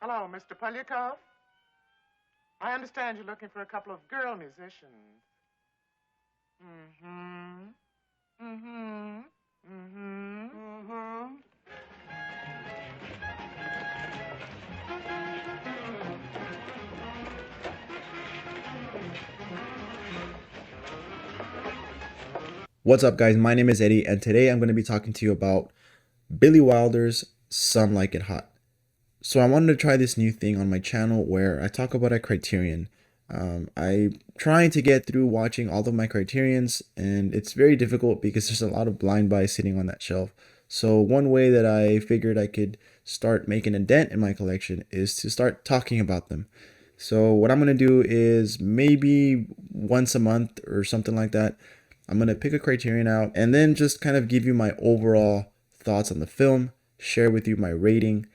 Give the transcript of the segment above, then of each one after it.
Hello, Mr. Polyakov. I understand you're looking for a couple of girl musicians. Mm-hmm. Mm-hmm. Mm-hmm. Mm-hmm. What's up, guys? My name is Eddie, and today I'm going to be talking to you about Billy Wilder's Some Like It Hot. So, I wanted to try this new thing on my channel where I talk about a criterion. I'm trying to get through watching all of my criterions, and it's very difficult because there's a lot of blind buys sitting on that shelf. So, one way that I figured I could start making a dent in my collection is to start talking about them. So, what I'm going to do is maybe once a month or something like that, I'm going to pick a criterion out and then just kind of give you my overall thoughts on the film, share with you my rating,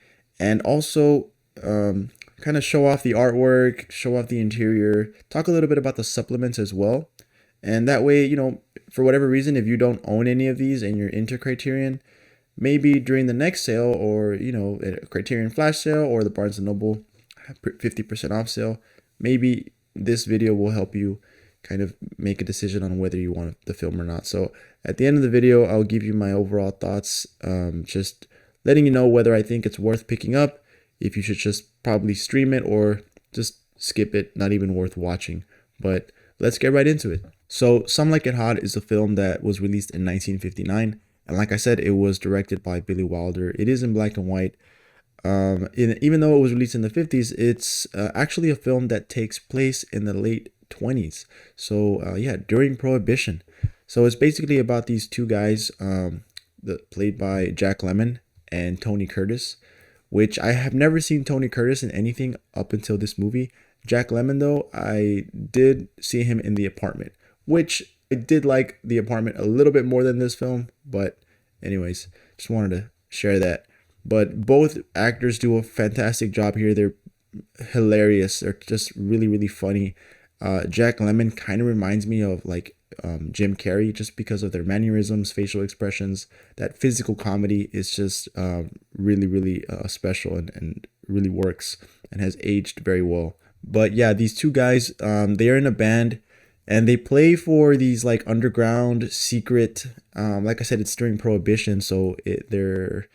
and also kind of show off the artwork, show off the interior, talk a little bit about the supplements as well. And that way, for whatever reason, if you don't own any of these and you're into Criterion, maybe during the next sale or, a Criterion flash sale or the Barnes& Noble 50% off sale, maybe this video will help you kind of make a decision on whether you want the film or not. So at the end of the video, I'll give you my overall thoughts, just letting you know whether I think it's worth picking up, if you should just probably stream it or just skip it, not even worth watching. But let's get right into it. So Some Like It Hot is a film that was released in 1959. And like I said, it was directed by Billy Wilder. It is in black and white. Even though it was released in the 50s, it's actually a film that takes place in the late 20s. So yeah, during Prohibition. So it's basically about these two guys, played by Jack Lemmon and Tony Curtis, which I have never seen Tony Curtis in anything up until this movie. Jack Lemmon, though, I did see him in The Apartment, which I did like The Apartment a little bit more than this film. But anyways, just wanted to share that. But both actors do a fantastic job here. They're hilarious. They're just really, really funny. Jack Lemmon kind of reminds me of like Jim Carrey just because of their mannerisms, facial expressions. That physical comedy is just really, really special and really works and has aged very well. But yeah, these two guys, they are in a band and they play for these like underground secret, like I said, it's during Prohibition. So they're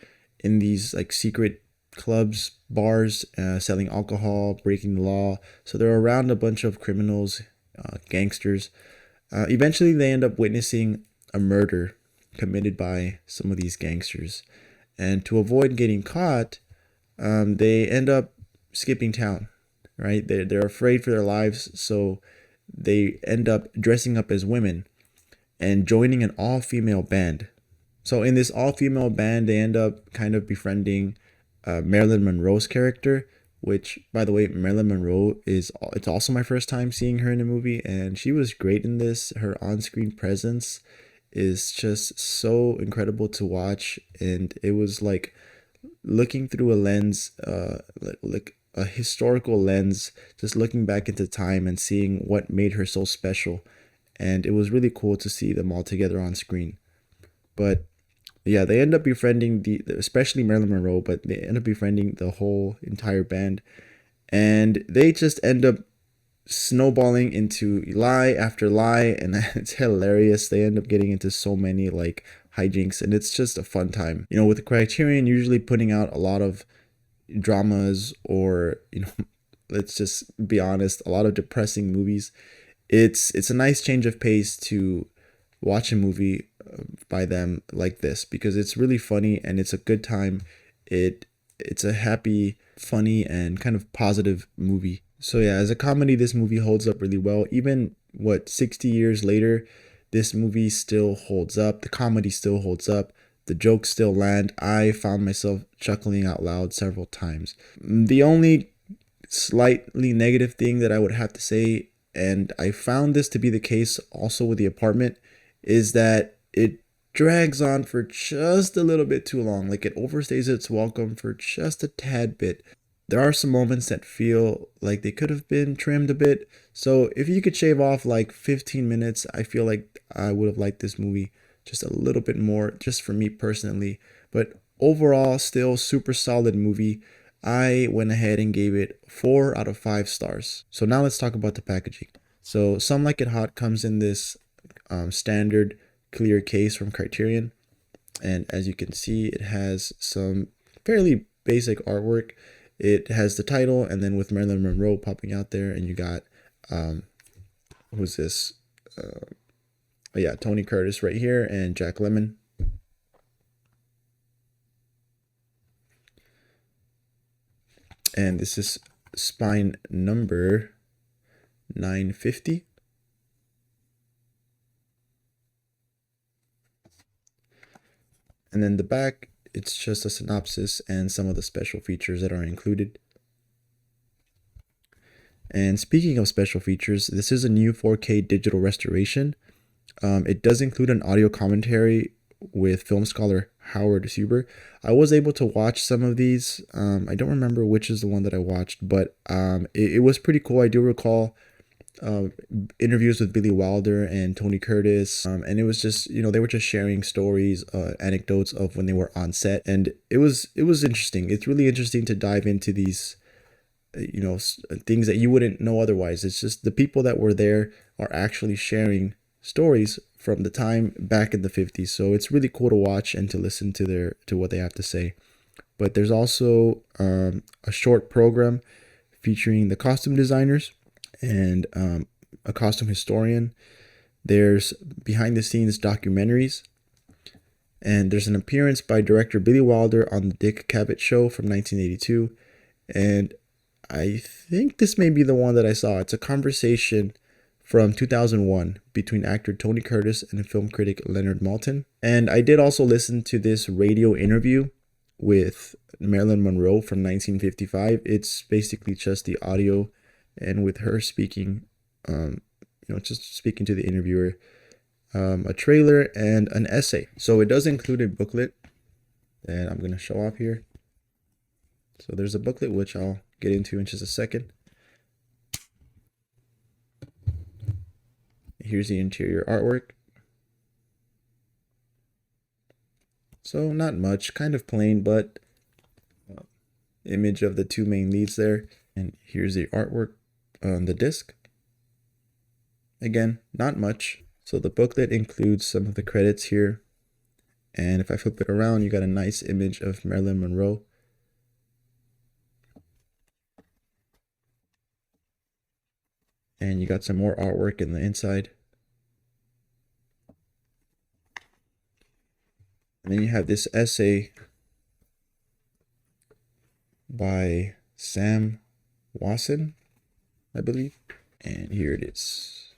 in these like secret clubs, bars, selling alcohol, breaking the law. So they're around a bunch of criminals, gangsters. Eventually, they end up witnessing a murder committed by some of these gangsters. And to avoid getting caught, they end up skipping town, right? They're afraid for their lives, so they end up dressing up as women and joining an all-female band. So in this all-female band, they end up kind of befriending Marilyn Monroe's character, which, by the way, Marilyn Monroe it's also my first time seeing her in a movie, and she was great in this. Her on-screen presence is just so incredible to watch, and it was like looking through a lens, like a historical lens, just looking back into time and seeing what made her so special. And it was really cool to see them all together on screen. But yeah, they end up befriending especially Marilyn Monroe, but they end up befriending the whole entire band, and they just end up snowballing into lie after lie, and it's hilarious. They end up getting into so many like hijinks, and it's just a fun time. With the Criterion usually putting out a lot of dramas or let's just be honest, a lot of depressing movies. It's a nice change of pace to watch a movie by them like this because it's really funny and it's a good time. It's a happy, funny, and kind of positive movie. So yeah, as a comedy, this movie holds up really well. Even 60 years later, this movie still holds up. The comedy still holds up. The jokes still land. I found myself chuckling out loud several times. The only slightly negative thing that I would have to say, and I found this to be the case also with The Apartment, is that it drags on for just a little bit too long. Like it overstays its welcome for just a tad bit. There are some moments that feel like they could have been trimmed a bit. So if you could shave off like 15 minutes, I feel like I would have liked this movie just a little bit more, just for me personally. But overall, still super solid movie. I went ahead and gave it 4 out of 5 stars. So now let's talk about the packaging. So Some Like It Hot comes in this standard clear case from Criterion. And as you can see, it has some fairly basic artwork. It has the title, and then with Marilyn Monroe popping out there, and you got, who's this? Yeah, Tony Curtis right here, and Jack Lemmon. And this is spine number 950. And then the back, it's just a synopsis and some of the special features that are included. And speaking of special features, this is a new 4K digital restoration. It does include an audio commentary with film scholar Howard Huber. I was able to watch some of these. I don't remember which is the one that I watched, but it was pretty cool. I do recall interviews with Billy Wilder and Tony Curtis, and it was just, they were just sharing stories, anecdotes of when they were on set, and it was interesting. It's really interesting to dive into these things that you wouldn't know otherwise. It's just the people that were there are actually sharing stories from the time back in the 50s. So it's really cool to watch and to listen to what they have to say. But there's also a short program featuring the costume designers and a costume historian. There's behind the scenes documentaries, and there's an appearance by director Billy Wilder on the Dick Cavett Show from 1982. And I think this may be the one that I saw. It's a conversation from 2001 between actor Tony Curtis and film critic Leonard Maltin. And I did also listen to this radio interview with Marilyn Monroe from 1955. It's basically just the audio and with her speaking, just speaking to the interviewer, a trailer and an essay. So it does include a booklet, and I'm going to show off here. So there's a booklet, which I'll get into in just a second. Here's the interior artwork. So not much, kind of plain, but image of the two main leads there. And here's the artwork on the disc. Again, not much. So the booklet includes some of the credits here. And if I flip it around, you got a nice image of Marilyn Monroe. And you got some more artwork in the inside. And then you have this essay by Sam Wasson, I believe. And here it is.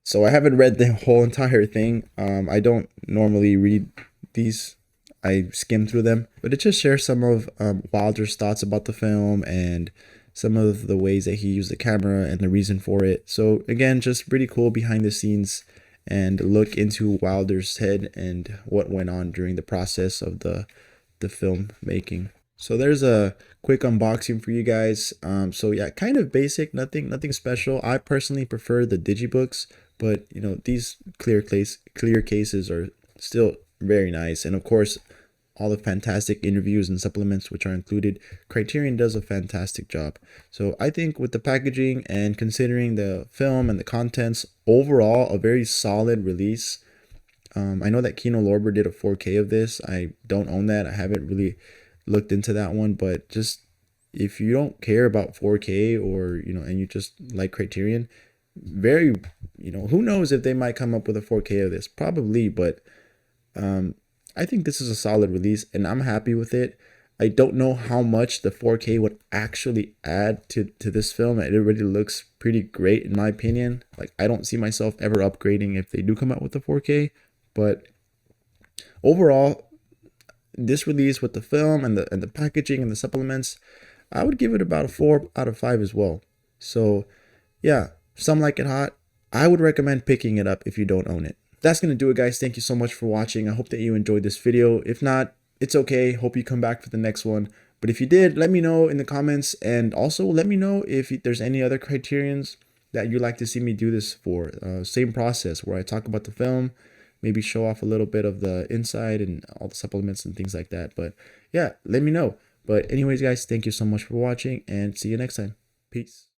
So I haven't read the whole entire thing. I don't normally read these. I skim through them. But it just shares some of Wilder's thoughts about the film and some of the ways that he used the camera and the reason for it. So again, just pretty cool behind the scenes and look into Wilder's head and what went on during the process of the film making. So there's a quick unboxing for you guys. So yeah, kind of basic, nothing special. I personally prefer the digibooks, but these clear cases are still very nice. And of course, all the fantastic interviews and supplements which are included. Criterion does a fantastic job. So I think with the packaging and considering the film and the contents, overall a very solid release. I know that Kino Lorber did a 4K of this. I don't own that. I haven't really looked into that one, but just if you don't care about 4K or and you just like Criterion, very who knows if they might come up with a 4K of this, probably, but I think this is a solid release and I'm happy with it. I don't know how much the 4K would actually add to this film. It already looks pretty great in my opinion. Like, I don't see myself ever upgrading if they do come out with the 4K, but overall, this release with the film and the packaging and the supplements, I would give it about a 4 out of 5 as well. So yeah, Some Like It Hot. I would recommend picking it up if you don't own it. That's going to do it, guys. Thank you so much for watching. I hope that you enjoyed this video. If not, it's okay. Hope you come back for the next one. But if you did, let me know in the comments. And also let me know if there's any other criterions that you'd like to see me do this for. Same process where I talk about the film, maybe show off a little bit of the inside and all the supplements and things like that. But yeah, let me know. But anyways, guys, thank you so much for watching and see you next time. Peace.